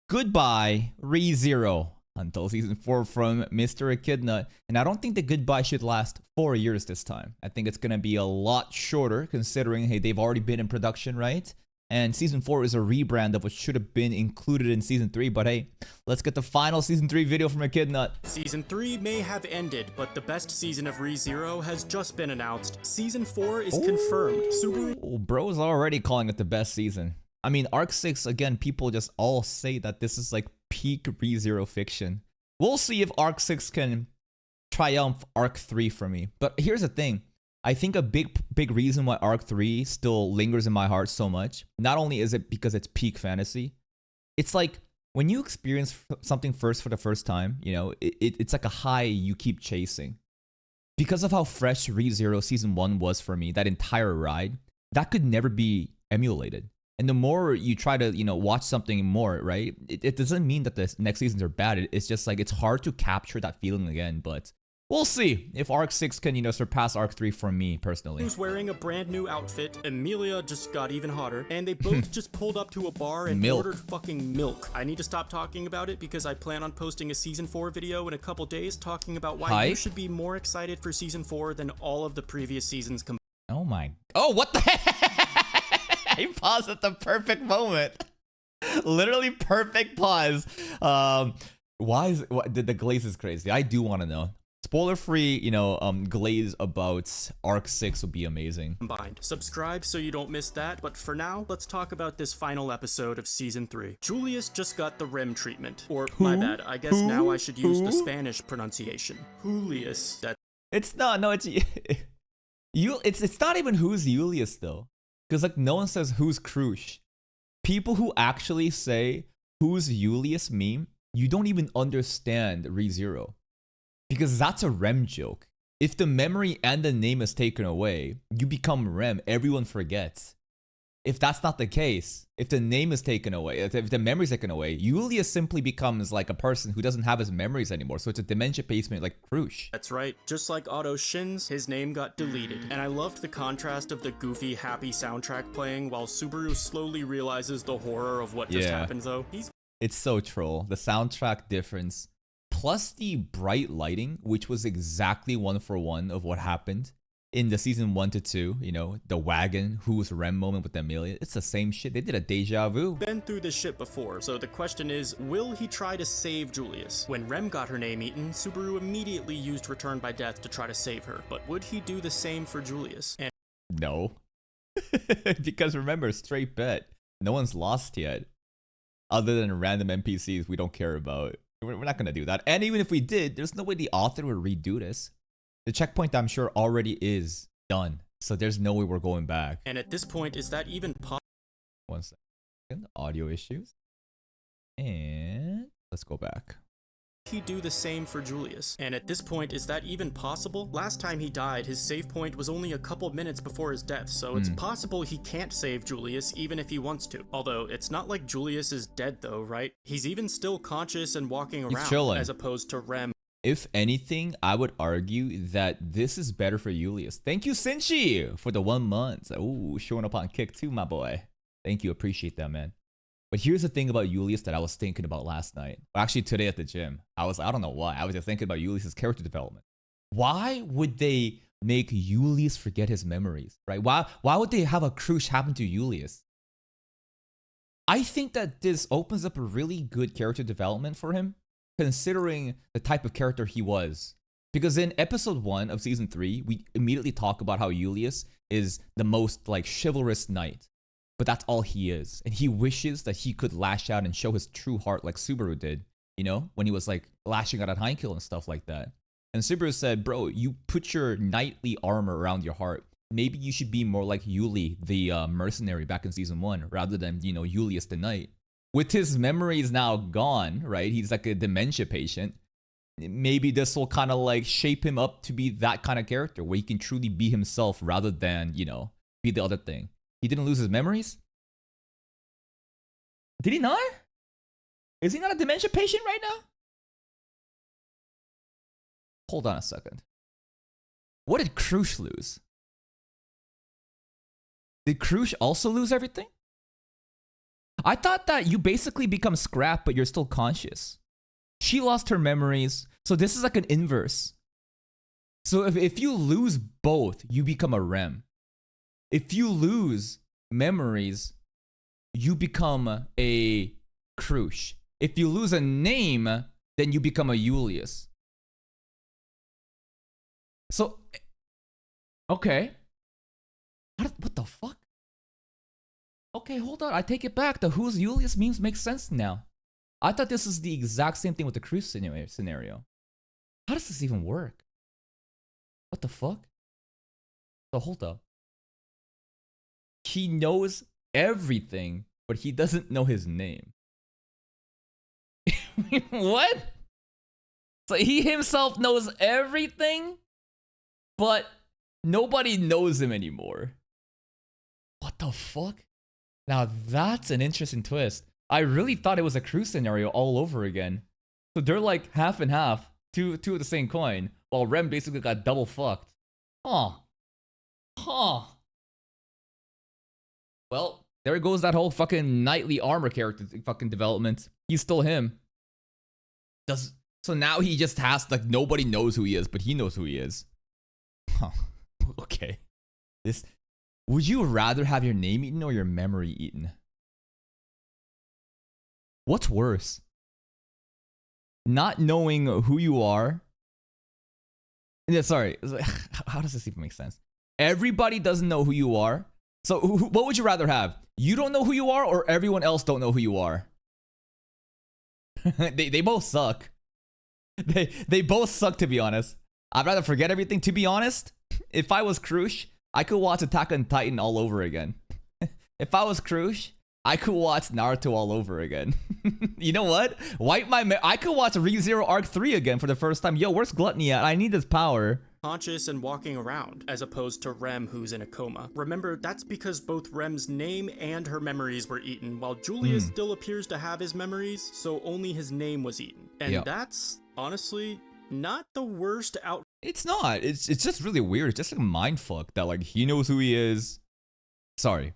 Goodbye, ReZero, until season 4 from Mr. Echidna. And I don't think the goodbye should last 4 years this time. I think it's gonna be a lot shorter, considering, hey, they've already been in production, right? And season 4 is a rebrand of what should have been included in season 3. But hey, let's get the final season 3 video from Echidnut. Season 3 may have ended, but the best season of ReZero has just been announced. Season 4 is confirmed. Subaru Bro is already calling it the best season. I mean, Arc 6, again, people just all say that this is like peak ReZero fiction. We'll see if Arc 6 can triumph Arc 3 for me. But here's the thing. I think a big reason why Arc 3 still lingers in my heart so much, not only is it because it's peak fantasy, it's like when you experience something first for the first time, you know, it's like a high you keep chasing. Because of how fresh ReZero Season 1 was for me, that entire ride, that could never be emulated. And the more you try to, you know, watch something more, right? It doesn't mean that the next seasons are bad. It's just like it's hard to capture that feeling again. But we'll see if Arc 6 can, you know, surpass Arc 3 for me personally. Who's wearing a brand new outfit. Emilia just got even hotter. And they both just pulled up to a bar and ordered fucking milk. I need to stop talking about it because I plan on posting a Season 4 video in a couple days talking about why you should be more excited for Season 4 than all of the previous seasons combined. Oh my. Oh, what the heck? I paused at the perfect moment. Literally perfect pause. Why is the glaze is crazy? I do want to know. Spoiler free, you know, glaze about Arc 6 would be amazing. Combined. Subscribe so you don't miss that, but for now, let's talk about this final episode of Season 3. Julius just got the REM treatment. Or, my bad, I guess now I should use the Spanish pronunciation. WHOlius. It's not, no, it's not even who's Julius though. Because like no one says who's Krush. People who actually say who's Julius meme, you don't even understand ReZero. Because that's a REM joke. If the memory and the name is taken away, you become REM, everyone forgets. If that's not the case, if the name is taken away, if the memory is taken away, Julius simply becomes like a person who doesn't have his memories anymore. So it's a dementia basement like Krush. That's right. Just like Otto Shin's, his name got deleted. And I loved the contrast of the goofy, happy soundtrack playing while Subaru slowly realizes the horror of what just happened though. It's so troll. The soundtrack difference, plus the bright lighting, which was exactly 1-for-1 of what happened in the season 1 to 2, you know, the wagon, who's REM moment with Emilia. It's the same shit. They did a deja vu. Been through this shit before, so the question is, will he try to save Julius? When REM got her name eaten, Subaru immediately used Return by Death to try to save her. But would he do the same for Julius? And no. Because remember, straight bet, no one's lost yet. Other than random NPCs we don't care about. We're not going to do that. And even if we did, there's no way the author would redo this. The checkpoint, I'm sure, already is done. So there's no way we're going back. And at this point, is that even possible? 1 second. Audio issues. And let's go back. He do the same for Julius. And at this point, is that even possible? Last time he died, his save point was only a couple minutes before his death, so it's possible he can't save Julius even if he wants to. Although, it's not like Julius is dead though, right? He's even still conscious and walking around, as opposed to REM. If anything, I would argue that this is better for Julius. Thank you, Sinchi, for the 1 month. Ooh, showing up on Kick too, my boy. Thank you, appreciate that, man. But here's the thing about Julius that I was thinking about last night. Actually, today at the gym. I don't know why. I was just thinking about Julius's character development. Why would they make Julius forget his memories, right? Why would they have a Krush happen to Julius? I think that this opens up a really good character development for him, considering the type of character he was. Because in episode 1 of season 3, we immediately talk about how Julius is the most like chivalrous knight. But that's all he is. And he wishes that he could lash out and show his true heart like Subaru did, you know, when he was like lashing out at Heinkel and stuff like that. And Subaru said, bro, you put your knightly armor around your heart. Maybe you should be more like Yuli, the mercenary back in season 1, rather than, you know, Julius the knight. With his memories now gone, right? He's like a dementia patient. Maybe this will kind of like shape him up to be that kind of character where he can truly be himself rather than, you know, be the other thing. He didn't lose his memories? Did he not? Is he not a dementia patient right now? Hold on a second. What did Krush lose? Did Krush also lose everything? I thought that you basically become scrap, but you're still conscious. She lost her memories, so this is like an inverse. So if you lose both, you become a REM. If you lose memories, you become a Krush. If you lose a name, then you become a WHOlius. So, okay. What the fuck? Okay, hold on. I take it back. The who's WHOlius memes make sense now. I thought this is the exact same thing with the Krush scenario. How does this even work? What the fuck? So hold up. He knows everything, but he doesn't know his name. What? So he himself knows everything, but nobody knows him anymore. What the fuck? Now that's an interesting twist. I really thought it was a Krush scenario all over again. So they're like half and half, two of the same coin, while Rem basically got double fucked. Huh. Well, there goes that whole fucking knightly armor character fucking development. He's still him. So now he just has, like, nobody knows who he is, but he knows who he is. Huh. Okay. Would you rather have your name eaten or your memory eaten? What's worse? Not knowing who you are? Yeah, sorry. How does this even make sense? Everybody doesn't know who you are. So what would you rather have? You don't know who you are, or everyone else don't know who you are? they both suck. They both suck, to be honest. I'd rather forget everything, to be honest. If I was Krush, I could watch Attack on Titan all over again. If I was Krush, I could watch Naruto all over again. You know what? I could watch ReZero Arc 3 again for the first time. Yo, where's Gluttony at? I need this power. Conscious and walking around, as opposed to Rem, who's in a coma. Remember, that's because both Rem's name and her memories were eaten, while Julius still appears to have his memories, so only his name was eaten. And that's, honestly, not the worst out. It's not. It's just really weird. It's just like a mindfuck that, like, he knows who he is. Sorry.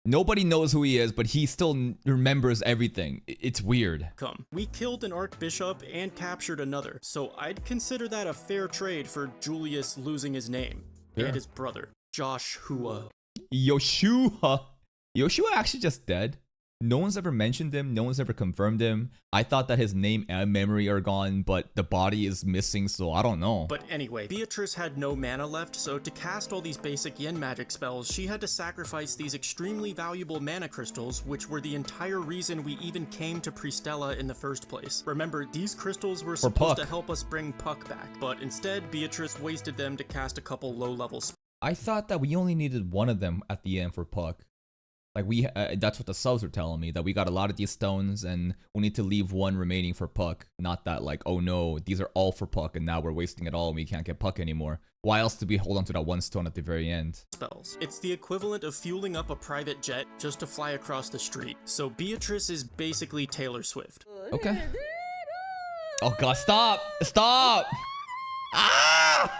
Nobody knows who he is, but he still remembers everything. It's weird. We killed an archbishop and captured another, so I'd consider that a fair trade for Julius losing his name and his brother, Joshua. Yoshua actually just dead. No one's ever mentioned him. No one's ever confirmed him. I thought that his name and memory are gone, but the body is missing, so I don't know. But anyway, Beatrice had no mana left, so to cast all these basic yin magic spells, she had to sacrifice these extremely valuable mana crystals, which were the entire reason we even came to Priestella in the first place. Remember, these crystals were supposed to help us bring Puck back, but instead, Beatrice wasted them to cast a couple low-level spells. I thought that we only needed one of them at the end for Puck. Like, that's what the subs were telling me, that we got a lot of these stones and we need to leave one remaining for Puck. Not that, like, oh no, these are all for Puck and now we're wasting it all and we can't get Puck anymore. Why else did we hold on to that one stone at the very end? Spells. It's the equivalent of fueling up a private jet just to fly across the street. So Beatrice is basically Taylor Swift. Okay. Oh god, stop! Stop! Ah!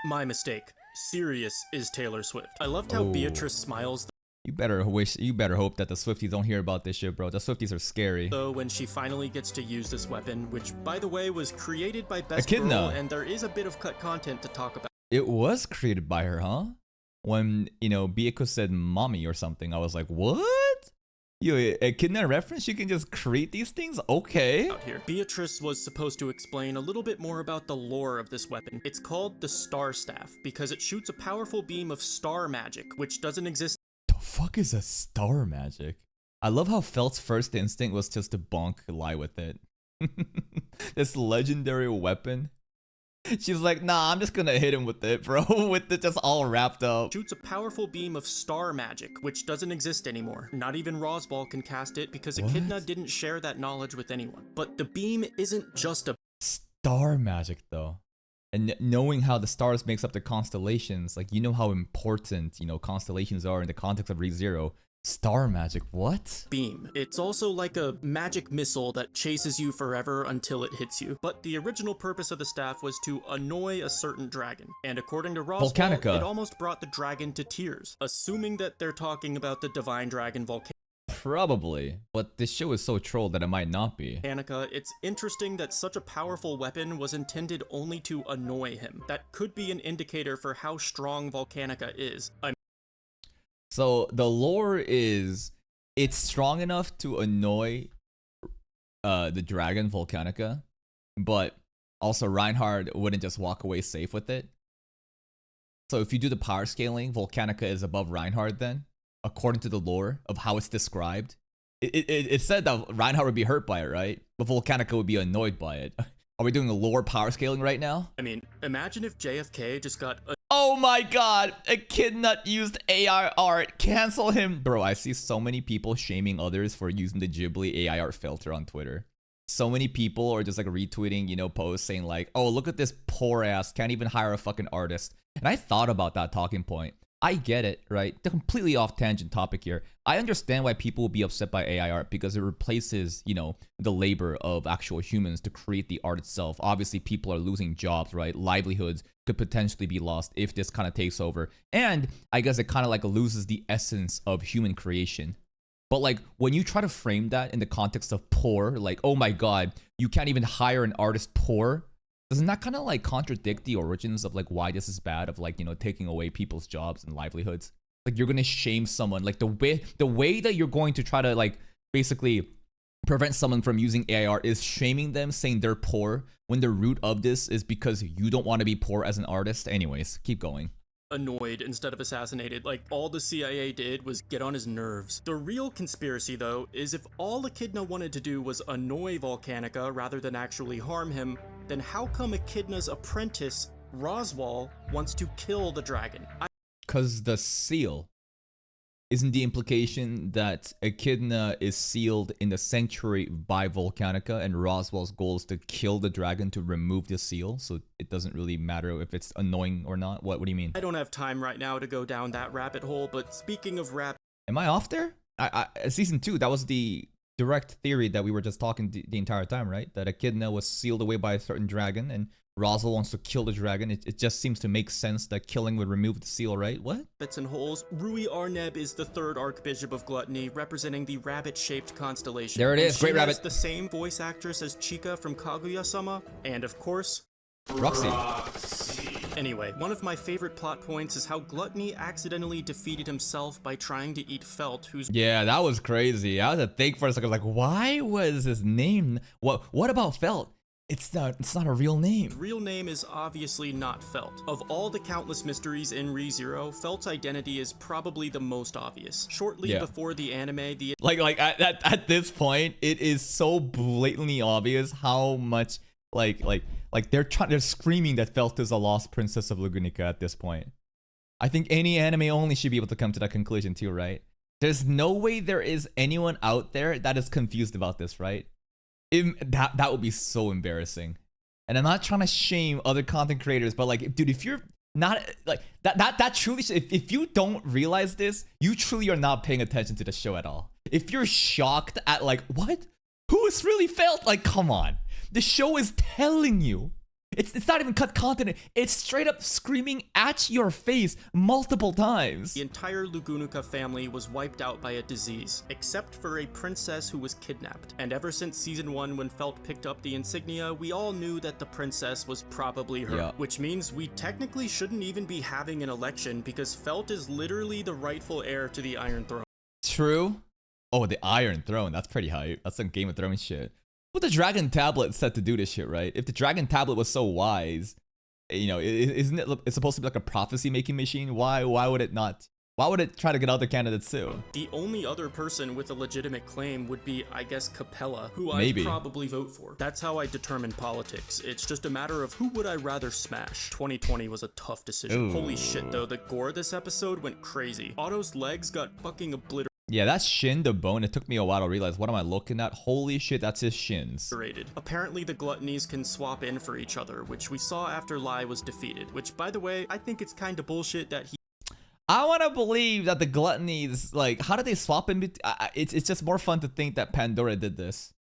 My mistake. Sirius is Taylor Swift. I loved how Beatrice smiles. You better hope that the Swifties don't hear about this shit, bro. The Swifties are scary. So when she finally gets to use this weapon, which by the way was created by Best Echidna. Girl, and there is a bit of cut content to talk about. It was created by her, huh? When, you know, Bieko said mommy or something, I was like, what? Yo, Echidna reference? You can just create these things? Okay. Out here. Beatrice was supposed to explain a little bit more about the lore of this weapon. It's called the Star Staff because it shoots a powerful beam of star magic, which doesn't exist. Fuck is a star magic? I love how Felt's first instinct was just to bonk lie with it. This legendary weapon. She's like, nah, I'm just gonna hit him with it, bro. With it just all wrapped up. Shoots a powerful beam of star magic, which doesn't exist anymore. Not even Rosball can cast it because Echidna didn't share that knowledge with anyone. But the beam isn't just a star magic though. And knowing how the stars makes up the constellations, like, you know how important, you know, constellations are in the context of ReZero. Star magic, what? Beam. It's also like a magic missile that chases you forever until it hits you. But the original purpose of the staff was to annoy a certain dragon. And according to Roswell, it almost brought the dragon to tears, assuming that they're talking about the divine dragon Volcanic. Probably, but this show is so trolled that it might not be. Volcanica, it's interesting that such a powerful weapon was intended only to annoy him. That could be an indicator for how strong Volcanica is. So the lore is it's strong enough to annoy the dragon Volcanica, but also Reinhard wouldn't just walk away safe with it. So if you do the power scaling, Volcanica is above Reinhard then, according to the lore of how it's described. It said that Reinhard would be hurt by it, right? But Volcanica would be annoyed by it. Are we doing the lore power scaling right now? I mean, imagine if JFK just got Oh my god, Echidnut used AI art. Cancel him. Bro, I see so many people shaming others for using the Ghibli AI art filter on Twitter. So many people are just like retweeting, you know, posts saying like, oh, look at this poor ass, can't even hire a fucking artist. And I thought about that talking point. I get it, right? The completely off tangent topic here. I understand why people will be upset by AI art because it replaces, you know, the labor of actual humans to create the art itself. Obviously, people are losing jobs, right? Livelihoods could potentially be lost if this kind of takes over. And I guess it kind of like loses the essence of human creation. But like when you try to frame that in the context of poor, like, oh my God, you can't even hire an artist poor. Doesn't that kind of like contradict the origins of like why this is bad, of like, you know, taking away people's jobs and livelihoods? Like you're going to shame someone, like the way that you're going to try to like basically prevent someone from using AIR is shaming them, saying they're poor, when the root of this is because you don't want to be poor as an artist. Anyways, keep going. Annoyed instead of assassinated. Like, all the CIA did was get on his nerves. The real conspiracy, though, is if all Echidna wanted to do was annoy Volcanica rather than actually harm him, then how come Echidna's apprentice, Roswal, wants to kill the dragon? Because the seal. Isn't the implication that Echidna is sealed in the sanctuary by Volcanica and Roswell's goal is to kill the dragon to remove the seal? So it doesn't really matter if it's annoying or not? What do you mean? I don't have time right now to go down that rabbit hole, but speaking of Am I off there? Season 2, that was the direct theory that we were just talking the entire time, right? That Echidna was sealed away by a certain dragon and Roswell wants to kill the dragon. It just seems to make sense that killing would remove the seal, right? What? Rabbits and holes. Rui Arneb is the third Archbishop of Gluttony, representing the rabbit-shaped constellation. There it is, great rabbit. She has the same voice actress as Chika from Kaguya-sama, and of course, Roxy. Anyway, one of my favorite plot points is how Gluttony accidentally defeated himself by trying to eat Felt, who's— Yeah, that was crazy. I had to think for a second, like, why was his name? What about Felt? It's not a real name. His real name is obviously not Felt. Of all the countless mysteries in ReZero, Felt's identity is probably the most obvious. Shortly before the anime, at this point, it is so blatantly obvious how much they're screaming that Felt is a lost princess of Lugunica at this point. I think any anime only should be able to come to that conclusion too, right? There's no way there is anyone out there that is confused about this, right? That would be so embarrassing. And I'm not trying to shame other content creators, but like, dude, if you're not like that truly, if you don't realize this, you truly are not paying attention to the show at all. If you're shocked at like, what? Who is really Felt? Like, come on. The show is telling you. It's not even cut content. It's straight up screaming at your face multiple times. The entire Lugunica family was wiped out by a disease, except for a princess who was kidnapped. And ever since season 1, when Felt picked up the insignia, we all knew that the princess was probably her. Yeah. Which means we technically shouldn't even be having an election because Felt is literally the rightful heir to the Iron Throne. True. Oh, the Iron Throne. That's pretty hype. That's some Game of Thrones shit. But the Dragon Tablet set to do this shit, right? If the Dragon Tablet was so wise, you know, isn't it? It's supposed to be like a prophecy-making machine. Why would it not? Why would it try to get other candidates too? The only other person with a legitimate claim would be, I guess, Capella, who Maybe. I'd probably vote for. That's how I determine politics. It's just a matter of who would I rather smash. 2020 was a tough decision. Ooh. Holy shit, though, the gore this episode went crazy. Otto's legs got fucking obliterated. Yeah, that's shin, the bone. It took me a while to realize, what am I looking at? Holy shit, that's his shins. Apparently the Gluttonies can swap in for each other, which we saw after Lai was defeated, which, by the way, I think it's kinda bullshit that he— I want to believe that the Gluttonies, like, how did they swap in? It's just more fun to think that Pandora did this.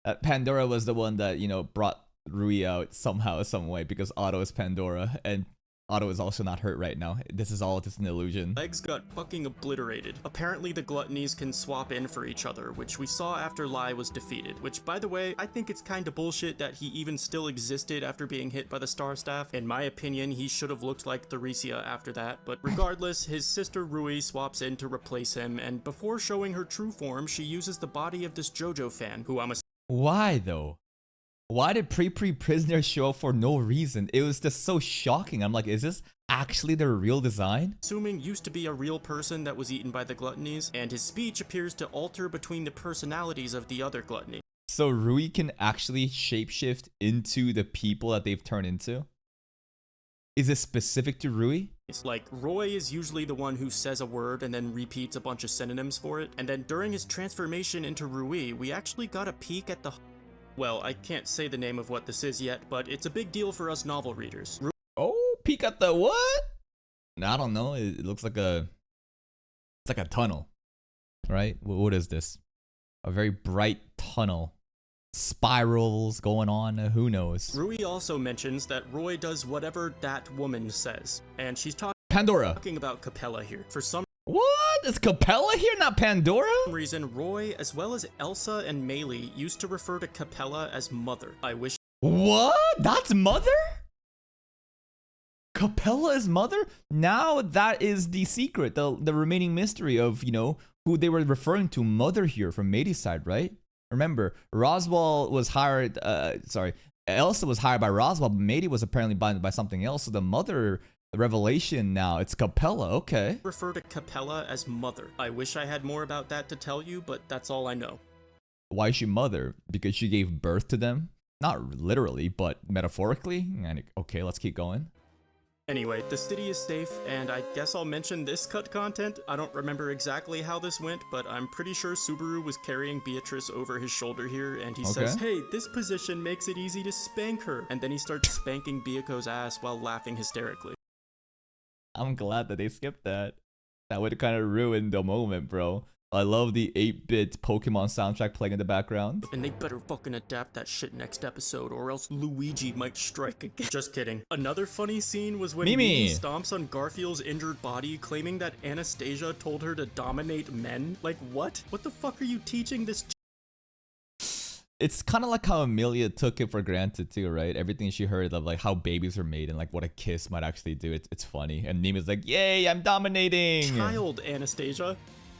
That Pandora was the one that, you know, brought Rui out somehow, some way, because Otto is Pandora, and Otto is also not hurt right now. This is all just an illusion. Legs got fucking obliterated. Apparently the gluttonies can swap in for each other, which we saw after Lai was defeated, which by the way, I think it's kinda bullshit that he even still existed after being hit by the Star Staff. In my opinion, he should have looked like Theresia after that, but regardless, his sister Rui swaps in to replace him, and before showing her true form, she uses the body of this JoJo fan, who I'm Why though? Why did Prisoner show up for no reason? It was just so shocking. I'm like, is this actually their real design? assuming used to be a real person that was eaten by the gluttonies, and his speech appears to alter between the personalities of the other gluttony. So Rui can actually shapeshift into the people that they've turned into? Is it specific to Rui? Like, Roy is usually the one who says a word and then repeats a bunch of synonyms for it, and then during his transformation into Rui, we actually got a peek at the... Well, I can't say the name of what this is yet, but it's a big deal for us novel readers. Oh, peek at the what? I don't know. It looks like a... It's like a tunnel, right? What is this? A very bright tunnel. Spirals going on, who knows? Rui also mentions that Roy does whatever that woman says, and she's Pandora. talking about Capella here. For some What? Is Capella here, not Pandora? reason, Roy, as well as Elsa and Meili, used to refer to Capella as Mother. I wish... What? That's Mother? Capella is Mother? Now that is the secret, the remaining mystery of, you know, who they were referring to, Mother here from Meili's side, right? Remember, Roswaal was hired, Elsa was hired by Roswaal, but Meili was apparently by something else, so the Mother... The revelation now, it's Capella, okay. Refer to Capella as Mother. I wish I had more about that to tell you, but that's all I know. Why is she Mother? Because she gave birth to them? Not literally, but metaphorically? And okay, let's keep going. Anyway, the city is safe, and I guess I'll mention this cut content. I don't remember exactly how this went, but I'm pretty sure Subaru was carrying Beatrice over his shoulder here, and he says, hey, this position makes it easy to spank her. And then he starts spanking Byako's ass while laughing hysterically. I'm glad that they skipped that. That would kind of ruin the moment, bro. I love the 8-bit Pokemon soundtrack playing in the background. And they better fucking adapt that shit next episode, or else Luigi might strike again. Just kidding. Another funny scene was when Mimi stomps on Garfiel's injured body, claiming that Anastasia told her to dominate men. Like, what? What the fuck are you teaching this? It's kind of like how Amelia took it for granted too, right? Everything she heard of like how babies are made and like what a kiss might actually do. It's funny. And Nemi's like, yay, I'm dominating. Child, Anastasia.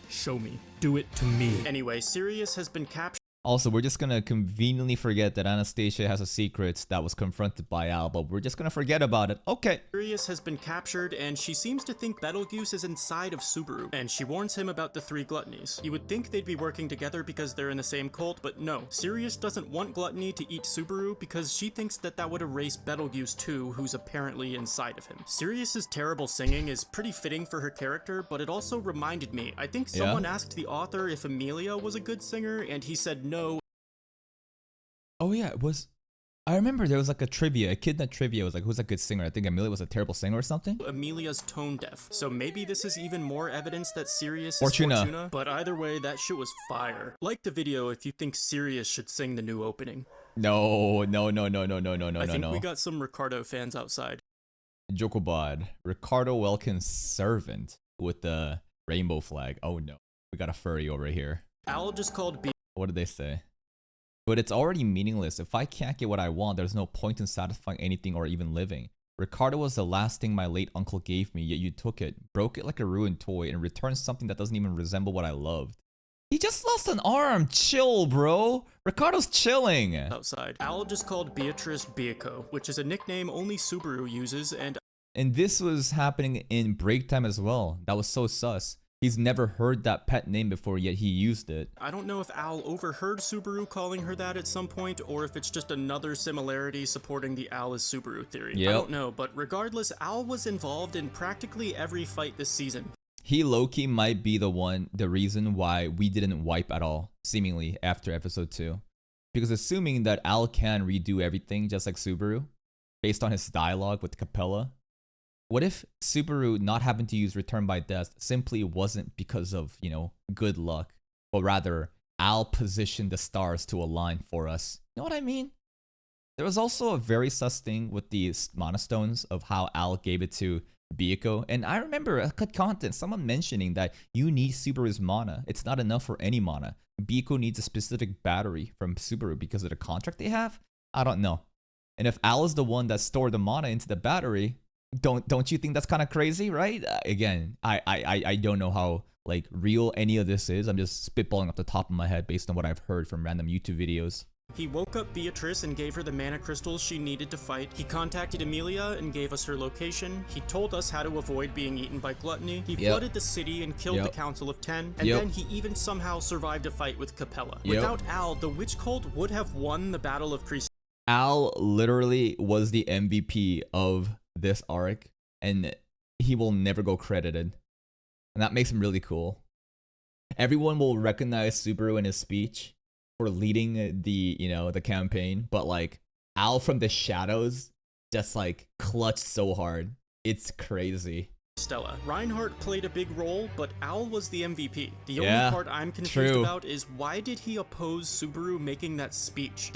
Show me. Do it to me. Anyway, Sirius has been captured. Also, we're just gonna conveniently forget that Anastasia has a secret that was confronted by Al, but we're just gonna forget about it. Okay. Sirius has been captured, and she seems to think Betelgeuse is inside of Subaru, and she warns him about the 3 gluttonies. You would think they'd be working together because they're in the same cult, but no. Sirius doesn't want Gluttony to eat Subaru because she thinks that that would erase Betelgeuse too, who's apparently inside of him. Sirius's terrible singing is pretty fitting for her character, but it also reminded me. I think someone asked the author if Amelia was a good singer, and he said no. Oh yeah, it was. I remember there was like a trivia, Echidna trivia. It was like, who's a good singer? I think Amelia was a terrible singer or something. Amelia's tone deaf. So maybe this is even more evidence that Sirius Fortuna. is Fortuna. But either way, that shit was fire. Like the video if you think Sirius should sing the new opening. No. I think we got some Ricardo fans outside. Jokobod. Ricardo Welkin's servant with the rainbow flag. Oh no. We got a furry over here. Al just called B. What did they say? But it's already meaningless. If I can't get what I want, there's no point in satisfying anything or even living. Ricardo was the last thing my late uncle gave me, yet you took it, broke it like a ruined toy, and returned something that doesn't even resemble what I loved. He just lost an arm. Chill, bro. Ricardo's chilling. Outside. Al just called Beatrice Byako, which is a nickname only Subaru uses, and this was happening in break time as well. That was so sus. He's never heard that pet name before, yet he used it. I don't know if Al overheard Subaru calling her that at some point, or if it's just another similarity supporting the Al is Subaru theory. I don't know, but regardless, Al was involved in practically every fight this season. He low-key might be the reason why we didn't wipe at all, seemingly, after episode 2. Because assuming that Al can redo everything just like Subaru, based on his dialogue with Capella, what if Subaru not having to use Return by Death simply wasn't because of, you know, good luck, but rather Al positioned the stars to align for us? You know what I mean? There was also a very sus thing with the mana stones of how Al gave it to Byakuya. And I remember a cut content, someone mentioning that you need Subaru's mana. It's not enough for any mana. Byakuya needs a specific battery from Subaru because of the contract they have. I don't know. And if Al is the one that stored the mana into the battery, don't you think that's kind of crazy, right? Again, I don't know how like real any of this is. I'm just spitballing off the top of my head based on what I've heard from random YouTube videos. He woke up Beatrice and gave her the mana crystals she needed to fight. He contacted Emilia and gave us her location. He told us how to avoid being eaten by gluttony. He flooded the city and killed the Council of Ten. And then he even somehow survived a fight with Capella. Without Al, the witch cult would have won the Battle of Crease. Al literally was the MVP of this arc, and he will never go credited. And that makes him really cool. Everyone will recognize Subaru in his speech for leading the, the campaign, but like Al from the shadows just like clutched so hard. It's crazy. Stella. Reinhardt played a big role, but Al was the MVP. The only part I'm confused about is why did he oppose Subaru making that speech?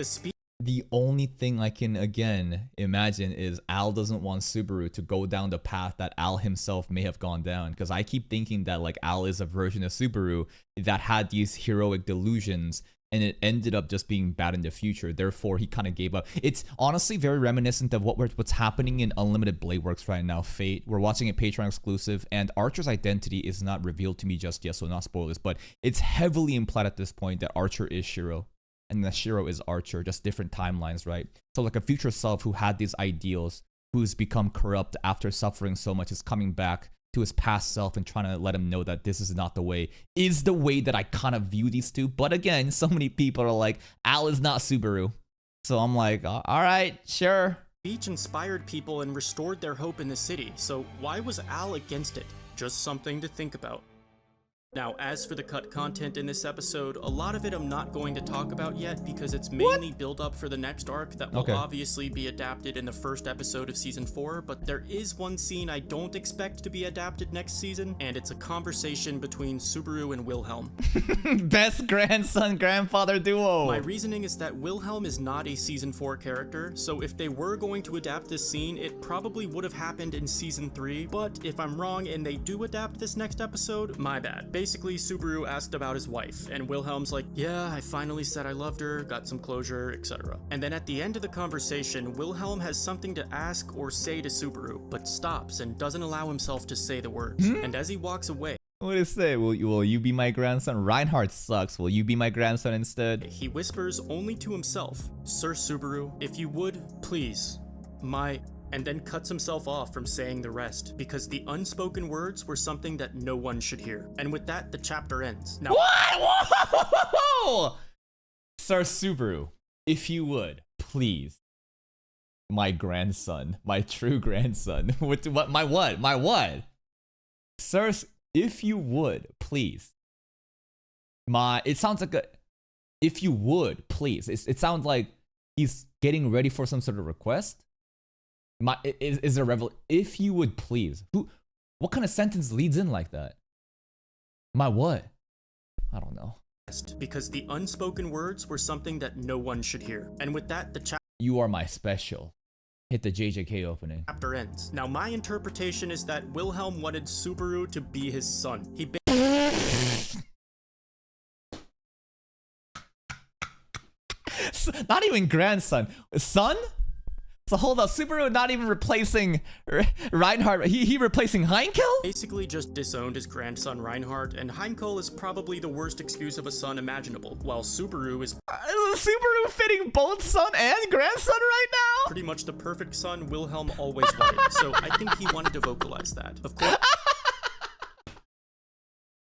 The only thing I can, again, imagine is Al doesn't want Subaru to go down the path that Al himself may have gone down. Because I keep thinking that like Al is a version of Subaru that had these heroic delusions, and it ended up just being bad in the future. Therefore, he kind of gave up. It's honestly very reminiscent of what's happening in Unlimited Blade Works right now, Fate. We're watching a Patreon exclusive, and Archer's identity is not revealed to me just yet, so not spoilers. But it's heavily implied at this point that Archer is Shiro, and that Shiro is Archer, just different timelines, right? So like a future self who had these ideals, who's become corrupt after suffering so much, is coming back to his past self and trying to let him know that this is not the way, is the way that I kind of view these two. But again, so many people are like, Al is not Subaru. So I'm like, all right, sure. Speech inspired people and restored their hope in the city, so why was Al against it? Just something to think about. Now, as for the cut content in this episode, a lot of it I'm not going to talk about yet because it's mainly build up for the next arc that will obviously be adapted in the first episode of Season 4, but there is one scene I don't expect to be adapted next season, and it's a conversation between Subaru and Wilhelm. Best grandson-grandfather duo! My reasoning is that Wilhelm is not a Season 4 character, so if they were going to adapt this scene, it probably would have happened in Season 3, but if I'm wrong and they do adapt this next episode, my bad. Basically, Subaru asked about his wife, and Wilhelm's like, yeah, I finally said I loved her, got some closure, etc. And then at the end of the conversation, Wilhelm has something to ask or say to Subaru, but stops and doesn't allow himself to say the words. And as he walks away, what did it say? Will you be my grandson? Reinhardt sucks. Will you be my grandson instead? He whispers only to himself, Sir Subaru, if you would, please, and then cuts himself off from saying the rest, because the unspoken words were something that no one should hear. And with that, the chapter ends. Now, Whoa! Sir Subaru, if you would, please. My grandson, my true grandson. My what? Sir, if you would, please. It sounds like if you would, please. It sounds like he's getting ready for some sort of request. Is there a if you would please? What kind of sentence leads in like that? My what? I don't know. Because the unspoken words were something that no one should hear. And with that, the you are my special. Hit the JJK opening. Chapter ends. Now, my interpretation is that Wilhelm wanted Subaru to be his son. Not even grandson. Son? So hold up, Subaru not even replacing Reinhardt, he replacing Heinkel? Basically just disowned his grandson Reinhardt, and Heinkel is probably the worst excuse of a son imaginable, while Subaru is Subaru fitting both son and grandson right now? Pretty much the perfect son Wilhelm always wanted, so I think he wanted to vocalize that. Of course.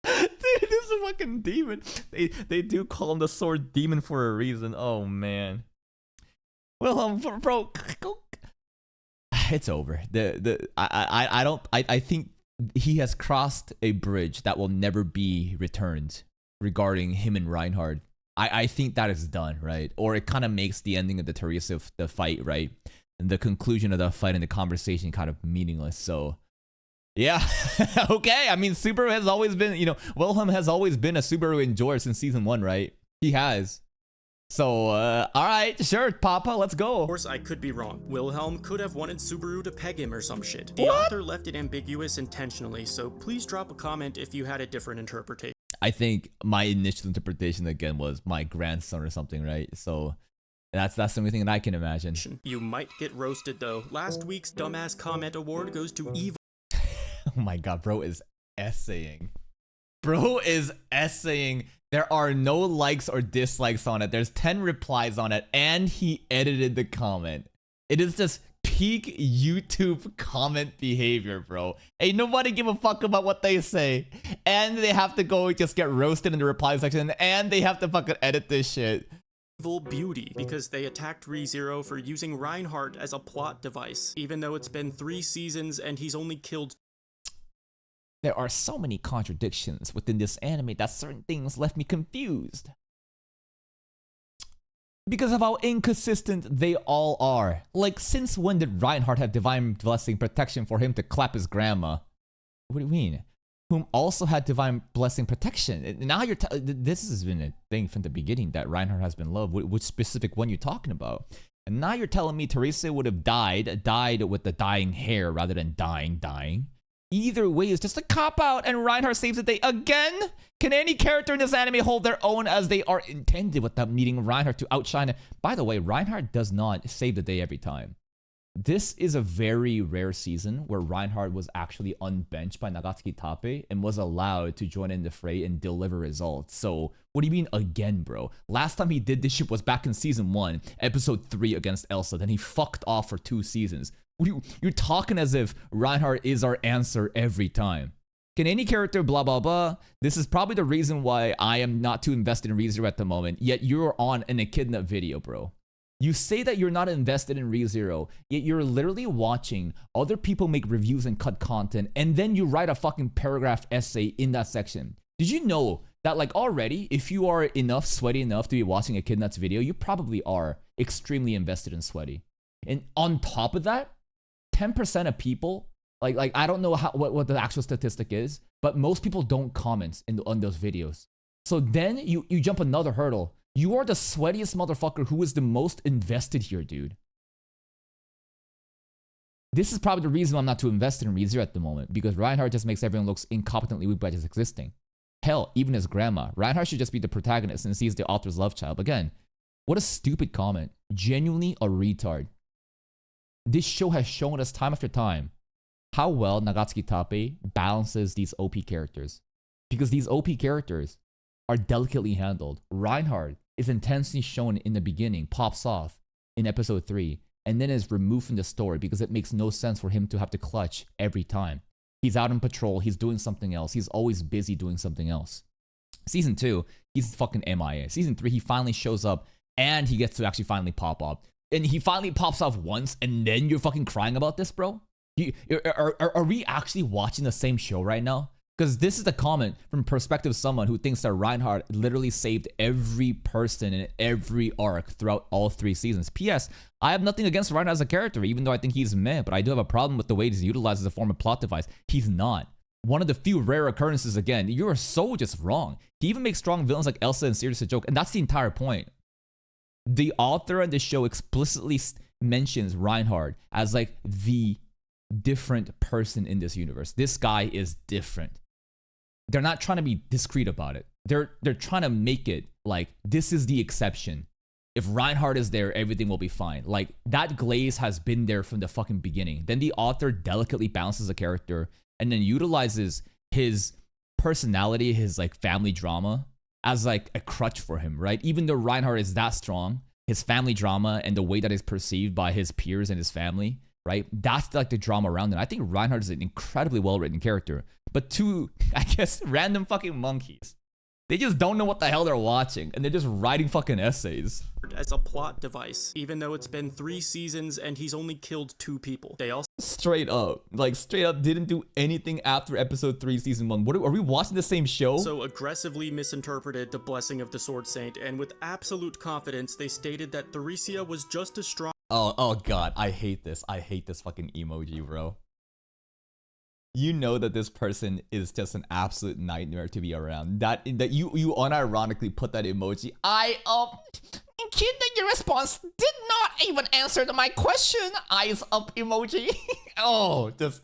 Dude, this is a fucking demon. They do call him the sword demon for a reason. Oh man. Well, bro, it's over. I think he has crossed a bridge that will never be returned regarding him and Reinhardt. I think that is done, right? Or it kind of makes the ending of the fight, right? And the conclusion of the fight and the conversation kind of meaningless. So, yeah, okay. I mean, Subaru has always been, Wilhelm has always been a Subaru enjoyer since season 1, right? He has. So, alright, sure, Papa, let's go. Of course, I could be wrong. Wilhelm could have wanted Subaru to peg him or some shit. The What? author left it ambiguous intentionally, so please drop a comment if you had a different interpretation. I think my initial interpretation again was my grandson or something, right? So that's the only thing that I can imagine. You might get roasted though. Last week's dumbass comment award goes to Evil. Oh my god, bro is essaying. Bro is essaying. There are no likes or dislikes on it. There's 10 replies on it, and he edited the comment. It is just peak YouTube comment behavior, bro. Ain't nobody give a fuck about what they say. And they have to go just get roasted in the reply section, and they have to fucking edit this shit. Evil Beauty, because they attacked ReZero for using Reinhardt as a plot device, even though it's been 3 seasons and he's only killed. There are so many contradictions within this anime that certain things left me confused. Because of how inconsistent they all are. Like, since when did Reinhardt have divine blessing protection for him to clap his grandma? What do you mean? Whom also had divine blessing protection. And now you're this has been a thing from the beginning that Reinhardt has been loved. Which specific one you're talking about? And now you're telling me Teresa would have died with the dying hair rather than dying. Either way is just a cop-out, and Reinhardt saves the day again? Can any character in this anime hold their own as they are intended without needing Reinhardt to outshine it? By the way, Reinhardt does not save the day every time. This is a very rare season where Reinhardt was actually unbenched by Nagatsuki Tape and was allowed to join in the fray and deliver results. So, what do you mean again, bro? Last time he did this shit was back in season 1, episode 3 against Elsa. Then he fucked off for 2 seasons. You're talking as if Reinhardt is our answer every time. Can any character blah blah blah? This is probably the reason why I am not too invested in ReZero at the moment, yet you're on an Echidna video, bro. You say that you're not invested in ReZero, yet you're literally watching other people make reviews and cut content, and then you write a fucking paragraph essay in that section. Did you know that, like, already, if you are sweaty enough to be watching Echidnut's video, you probably are extremely invested in Sweaty. And on top of that, 10% of people, like I don't know what the actual statistic is, but most people don't comment on those videos. So then you jump another hurdle. You are the sweatiest motherfucker who is the most invested here, dude. This is probably the reason I'm not too invested in ReZero at the moment, because Reinhardt just makes everyone look incompetently weak by just existing. Hell, even his grandma. Reinhardt should just be the protagonist since he's the author's love child. Again, what a stupid comment. Genuinely a retard. This show has shown us time after time how well Nagatsuki Tape balances these OP characters. Because these OP characters are delicately handled. Reinhardt is intensely shown in the beginning, pops off in episode 3, and then is removed from the story because it makes no sense for him to have to clutch every time. He's out on patrol, he's doing something else, he's always busy doing something else. Season 2, he's fucking MIA. Season 3, he finally shows up and he gets to actually finally pop up. And he finally pops off once, and then you're fucking crying about this, bro? Are we actually watching the same show right now? Because this is the comment from perspective of someone who thinks that Reinhardt literally saved every person in every arc throughout all 3 seasons. P.S. I have nothing against Reinhardt as a character, even though I think he's meh, but I do have a problem with the way he's utilized as a form of plot device. He's not. One of the few rare occurrences, again. You are so just wrong. He even makes strong villains like Elsa and Sirius a joke, and that's the entire point. The author of the show explicitly mentions Reinhardt as like the different person in this universe. This guy is different. They're not trying to be discreet about it. They're trying to make it like this is the exception. If Reinhardt is there, everything will be fine. Like that glaze has been there from the fucking beginning. Then the author delicately balances a character and then utilizes his personality, his like family drama as like a crutch for him, right? Even though Reinhardt is that strong, his family drama and the way that is perceived by his peers and his family, right? That's like the drama around it. I think Reinhardt is an incredibly well-written character. But 2, I guess, random fucking monkeys. They just don't know what the hell they're watching, and they're just writing fucking essays. As a plot device, even though it's been 3 seasons and he's only killed 2 people. They also straight up didn't do anything after episode 3 season 1. Are we watching the same show? so aggressively misinterpreted the blessing of the Sword Saint, and with absolute confidence they stated that Theresia was just as strong. Oh god, I hate this. I hate this fucking emoji, bro. You know that this person is just an absolute nightmare to be around. That you unironically put that emoji. Echidna, your response did not even answer my question. Eyes up emoji. Oh, just.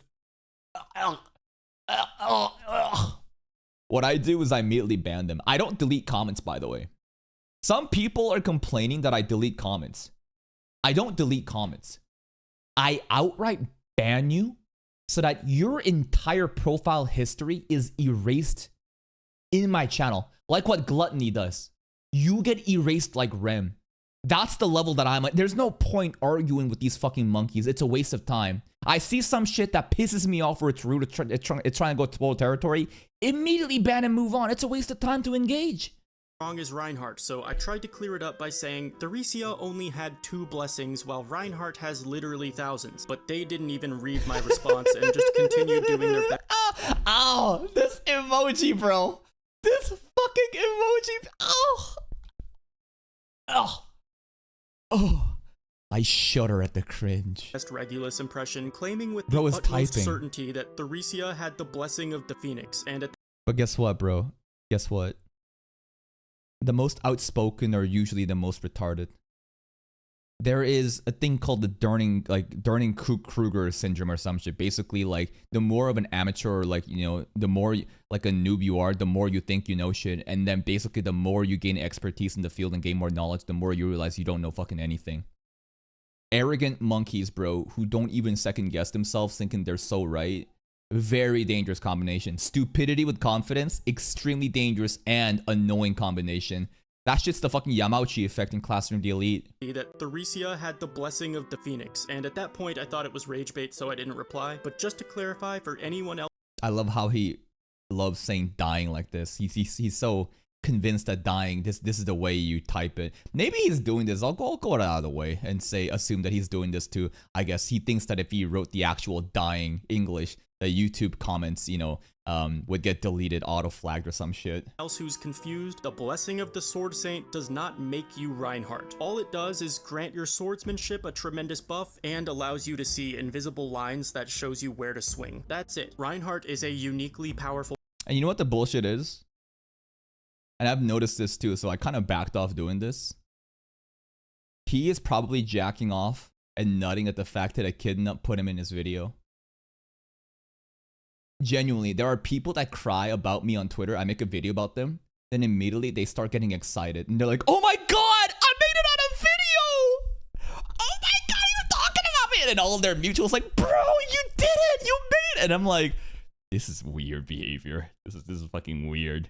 What I do is I immediately ban them. I don't delete comments, by the way. Some people are complaining that I delete comments. I don't delete comments. I outright ban you so that your entire profile history is erased in my channel. Like what Gluttony does. You get erased like Rem. That's the level that I'm at. There's no point arguing with these fucking monkeys. It's a waste of time. I see some shit that pisses me off or it's rude, it's trying to go to territory. Immediately ban and move on. It's a waste of time to engage. Wrong as Reinhardt, so I tried to clear it up by saying Theresia only had 2 blessings while Reinhardt has literally thousands, but they didn't even read my response and just continued doing their best. Oh, this emoji, bro. This fucking emoji. Oh. Oh. Oh. I shudder at the cringe. Best Regulus impression, claiming with Bro the is utmost typing. certainty that Theresia had the blessing of the Phoenix, and at But guess what, bro? Guess what? The most outspoken are usually the most retarded. There is a thing called the Dunning-Kruger syndrome or some shit. Basically, like, the more of an amateur or, like, you know, the more like a noob you are, the more you think you know shit. And then basically the more you gain expertise in the field and gain more knowledge, the more you realize you don't know fucking anything. Arrogant monkeys, bro, who don't even second guess themselves thinking they're so right. Very dangerous combination. Stupidity with confidence, extremely dangerous and annoying combination. That's just the fucking Yamauchi effect in Classroom the Elite. that Theresia had the blessing of the Phoenix, and at that point I thought it was rage bait, so I didn't reply. But just to clarify for anyone else, I love how he loves saying dying like this. He's so convinced that dying, this is the way you type it. Maybe he's doing this. I'll go out of the way and assume that he's doing this too. I guess he thinks that if he wrote the actual dying English, the YouTube comments, you know, would get deleted, auto-flagged or some shit. else who's confused, the blessing of the Sword Saint does not make you Reinhardt. All it does is grant your swordsmanship a tremendous buff and allows you to see invisible lines that shows you where to swing. That's it. Reinhardt is a uniquely powerful. And you know what the bullshit is? And I've noticed this too, so I kind of backed off doing this. He is probably jacking off and nutting at the fact that Echidna put him in his video. Genuinely, there are people that cry about me on Twitter. I make a video about them, then immediately they start getting excited. And they're like, oh my god, I made it on a video! Oh my god, you're talking about me! And all of their mutuals like, bro, you did it! You made it! And I'm like, this is weird behavior. This is fucking weird.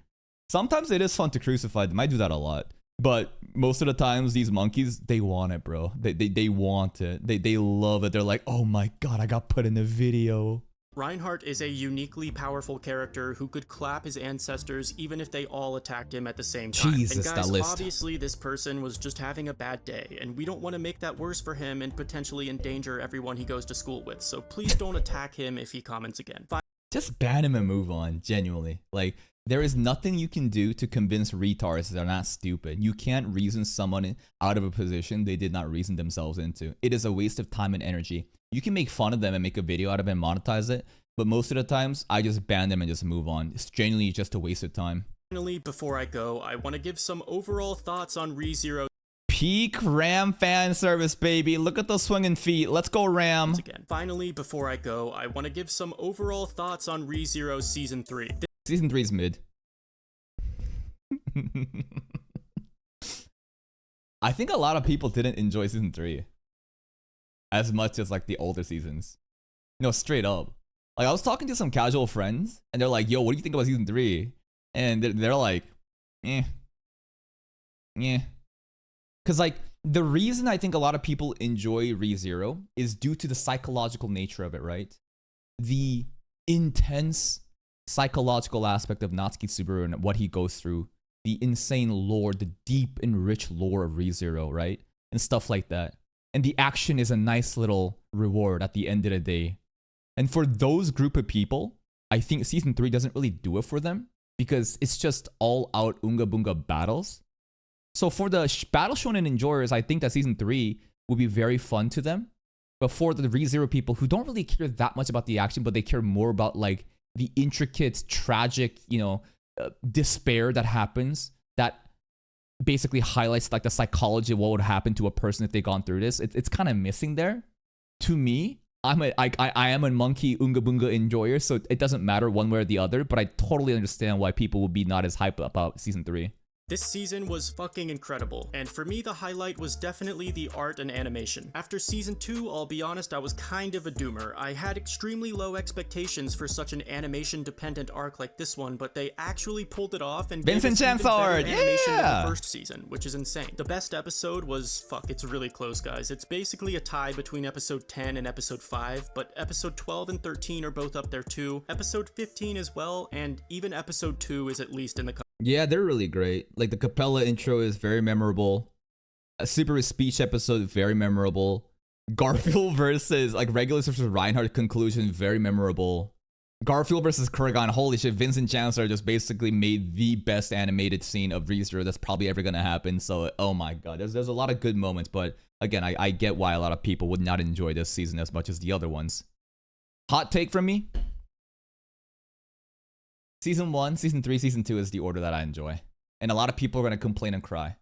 Sometimes it is fun to crucify them. I do that a lot. But most of the times, these monkeys, they want it, bro. They want it. They love it. They're like, oh my god, I got put in a video. Reinhardt is a uniquely powerful character who could clap his ancestors even if they all attacked him at the same time. Jesus, and guys, that list. obviously this person was just having a bad day, and we don't want to make that worse for him and potentially endanger everyone he goes to school with, so please don't attack him if he comments again. Just ban him and move on, genuinely. Like, there is nothing you can do to convince retards they're not stupid. You can't reason someone out of a position they did not reason themselves into. It is a waste of time and energy. You can make fun of them and make a video out of it and monetize it, but most of the times, I just ban them and just move on. It's genuinely just a waste of time. Finally, before I go, I want to give some overall thoughts on ReZero. Peak Ram fan service, baby. Look at those swinging feet. Let's go, Ram. Again. Finally, before I go, I want to give some overall thoughts on ReZero Season 3. Season 3 is mid. I think a lot of people didn't enjoy Season 3 as much as, like, the older seasons. No, straight up. Like, I was talking to some casual friends, and they're like, yo, what do you think about Season 3? And they're like, eh. Because, like, the reason I think a lot of people enjoy ReZero is due to the psychological nature of it, right? The intense psychological aspect of Natsuki Subaru and what he goes through. The insane lore, the deep and rich lore of ReZero, right? And stuff like that. And the action is a nice little reward at the end of the day. And for those group of people, I think Season 3 doesn't really do it for them because it's just all out Unga Bunga battles. So for the Battle Shonen enjoyers, I think that Season 3 will be very fun to them. But for the ReZero people who don't really care that much about the action, but they care more about like the intricate, tragic, you know, despair that happens, that basically highlights like the psychology of what would happen to a person if they gone through this. It's kind of missing there. To me, I am a monkey Unga Bunga enjoyer, so it doesn't matter one way or the other, but I totally understand why people will be not as hyped about season 3. This season was fucking incredible, and for me the highlight was definitely the art and animation. After season 2, I'll be honest, I was kind of a doomer. I had extremely low expectations for such an animation-dependent arc like this one, but they actually pulled it off and gave us even better animation than the first season, which is insane. The best episode was, it's really close, guys. It's basically a tie between episode 10 and episode 5, but episode 12 and 13 are both up there too. Episode 15 as well, and even episode 2 is at least in the Yeah, they're really great. Like the Capella intro is very memorable. A Super Speech episode, very memorable. Garfield versus like Regulus versus Reinhardt conclusion, very memorable. Garfield versus Kurgan, holy shit, Vincent Chancellor just basically made the best animated scene of ReZero that's probably ever gonna happen. So oh my god, there's a lot of good moments, but again, I get why a lot of people would not enjoy this season as much as the other ones. Hot take from me. Season 1, Season 3, Season 2 is the order that I enjoy. And a lot of people are going to complain and cry.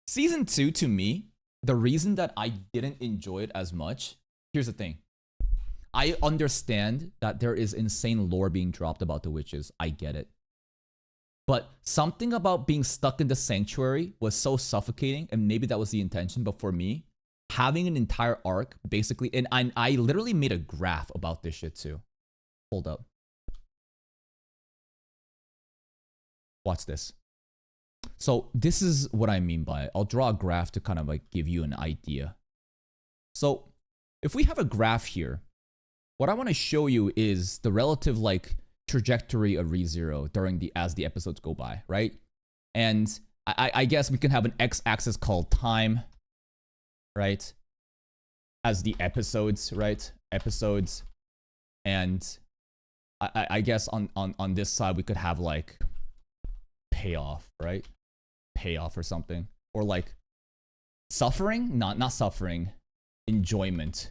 Season 2, to me, the reason that I didn't enjoy it as much, here's the thing. I understand that there is insane lore being dropped about the witches. I get it. But something about being stuck in the sanctuary was so suffocating, and maybe that was the intention, but for me, having an entire arc, basically, and I literally made a graph about this shit too. Hold up. Watch this. So this is what I mean by it. I'll draw a graph to kind of like give you an idea. So if we have a graph here, what I want to show you is the relative like trajectory of ReZero during as the episodes go by, right? And I guess we can have an x-axis called time, right? As the episodes, right? Episodes. And I guess on this side we could have like payoff, right? Payoff or something, or like suffering, not suffering, enjoyment.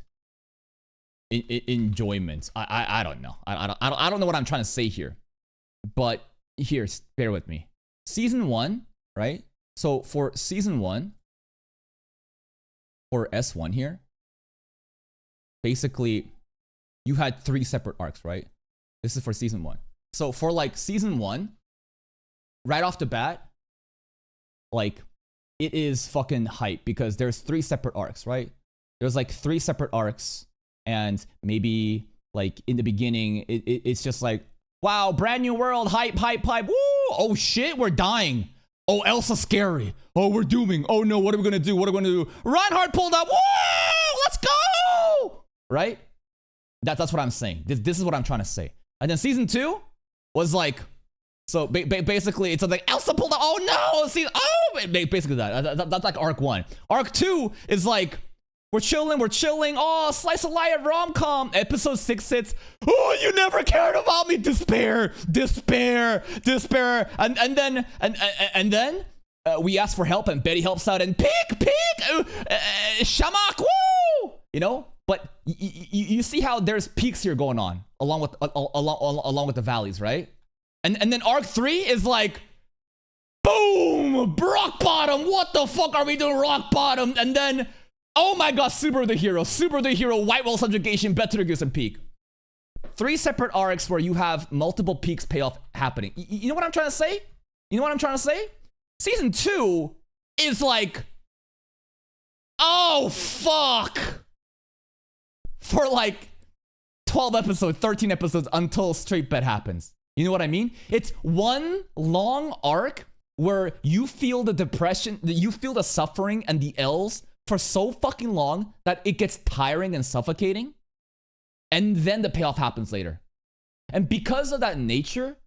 Enjoyment. I don't know. I don't know what I'm trying to say here, but here, bear with me. Season 1, right? So for season 1, for S1 here, basically you had 3 separate arcs, right? This is for season 1. So for like season 1, right off the bat, like, it is fucking hype because there's 3 separate arcs, right? There's like 3 separate arcs, and maybe like in the beginning, it's just like, wow, brand new world, hype, hype, hype, woo! Oh shit, we're dying. Oh, Elsa's scary. Oh, we're dooming. Oh no, what are we gonna do? What are we gonna do? Reinhardt pulled up. Woo! Let's go! Right? That's what I'm saying. This is what I'm trying to say. And then season 2 was like, so basically, it's like Elsa pulled out. Oh no! See, basically that's like arc 1. Arc 2 is like we're chilling. Oh, slice of life rom-com. Episode 6 hits. Oh, you never cared about me. Despair. And then we ask for help, and Betty helps out, and peek, shamak, woo! You know. But you see how there's peaks here going on along with the valleys, right? And then arc 3 is like, boom, rock bottom. What the fuck are we doing, rock bottom? And then, oh my god, super the hero, white wall subjugation, better goose and peak. 3 separate arcs where you have multiple peaks payoff happening. You know what I'm trying to say? Season 2 is like, oh fuck, for like 12 episodes, 13 episodes until straight bet happens. You know what I mean? It's one long arc where you feel the depression, you feel the suffering and the L's for so fucking long that it gets tiring and suffocating. And then the payoff happens later. And because of that nature,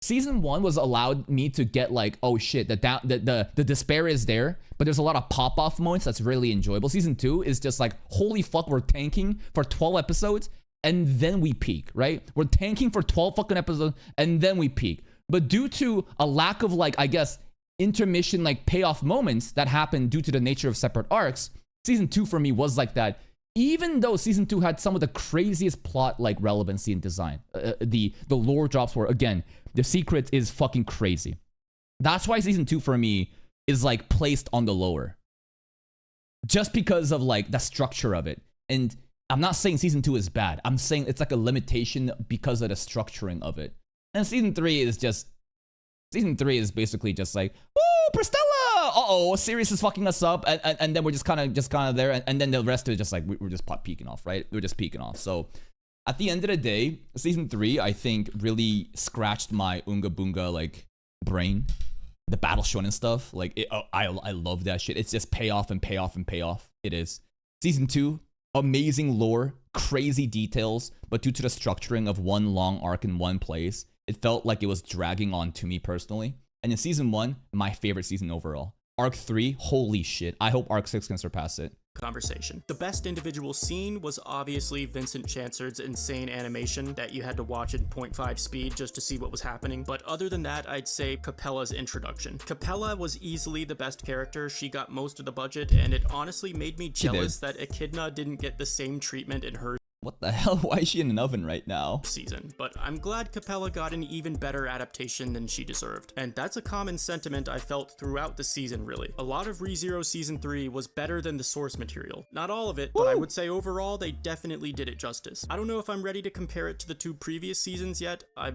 season 1 was allowed me to get like, oh shit, the despair is there, but there's a lot of pop-off moments that's really enjoyable. Season 2 is just like, holy fuck, we're tanking for 12 episodes. And then we peak, right? We're tanking for 12 fucking episodes, and then we peak. But due to a lack of, like, I guess, intermission, like, payoff moments that happened due to the nature of separate arcs, season 2 for me was like that. Even though season 2 had some of the craziest plot, like, relevancy and design. The lore drops were, again, the secret is fucking crazy. That's why season 2 for me is like placed on the lower. Just because of like the structure of it. And I'm not saying season 2 is bad. I'm saying it's like a limitation because of the structuring of it. And season 3 is basically just like, woo, Pristella! Uh-oh, Sirius is fucking us up. And then we're just kind of there. And then the rest of it just like, we're just peeking off, right? We're just peeking off. So at the end of the day, season 3, I think really scratched my Unga Boonga like brain. The battle shonen stuff, like I love that shit. It's just payoff and payoff and payoff. It is. Season 2, amazing lore, crazy details, but due to the structuring of one long arc in one place, it felt like it was dragging on to me personally. And in season 1, my favorite season overall. Arc 3, holy shit. I hope Arc 6 can surpass it. Conversation. The best individual scene was obviously Vincent Chancellor's insane animation that you had to watch in 0.5 speed just to see what was happening, but other than that, I'd say Capella's introduction. Capella was easily the best character, she got most of the budget, and it honestly made me jealous that Echidna didn't get the same treatment in her What the hell? Why is she in an oven right now? season, but I'm glad Capella got an even better adaptation than she deserved. And that's a common sentiment I felt throughout the season, really. A lot of ReZero Season 3 was better than the source material. Not all of it, but I would say overall they definitely did it justice. I don't know if I'm ready to compare it to the 2 previous seasons yet. I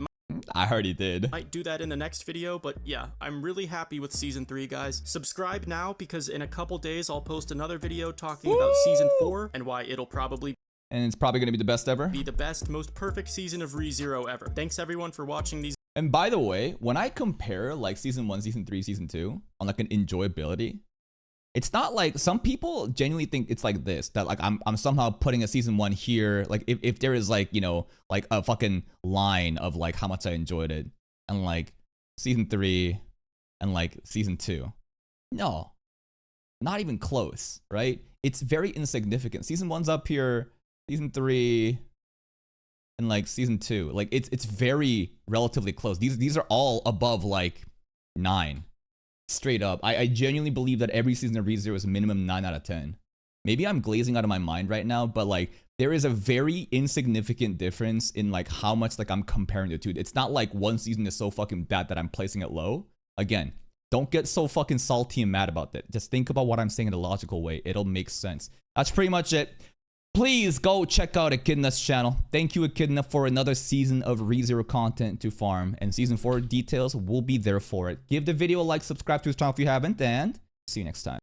already did. Might do that in the next video, but yeah, I'm really happy with Season 3, guys. Subscribe now, because in a couple days I'll post another video talking about Season 4 and why it'll probably And it's probably going to be the best ever. be the best, most perfect season of ReZero ever. Thanks everyone for watching these. And by the way, when I compare like season 1, season 3, season 2 on like an enjoyability, it's not like some people genuinely think it's like this, that like I'm somehow putting a season 1 here. Like if there is like, you know, like a fucking line of like how much I enjoyed it and like season 3 and like season 2. No, not even close, right? It's very insignificant. Season 1's up here. Season 3 and like season 2, like it's very relatively close. These are all above like 9, straight up. I genuinely believe that every season of ReZero is a minimum 9 out of 10. Maybe I'm glazing out of my mind right now, but like there is a very insignificant difference in like how much like I'm comparing the two. It's not like one season is so fucking bad that I'm placing it low. Again, don't get so fucking salty and mad about that. Just think about what I'm saying in a logical way. It'll make sense. That's pretty much it. Please go check out Echidna's channel. Thank you, Echidna, for another season of ReZero content to farm. And season 4 details will be there for it. Give the video a like, subscribe to his channel if you haven't, and see you next time.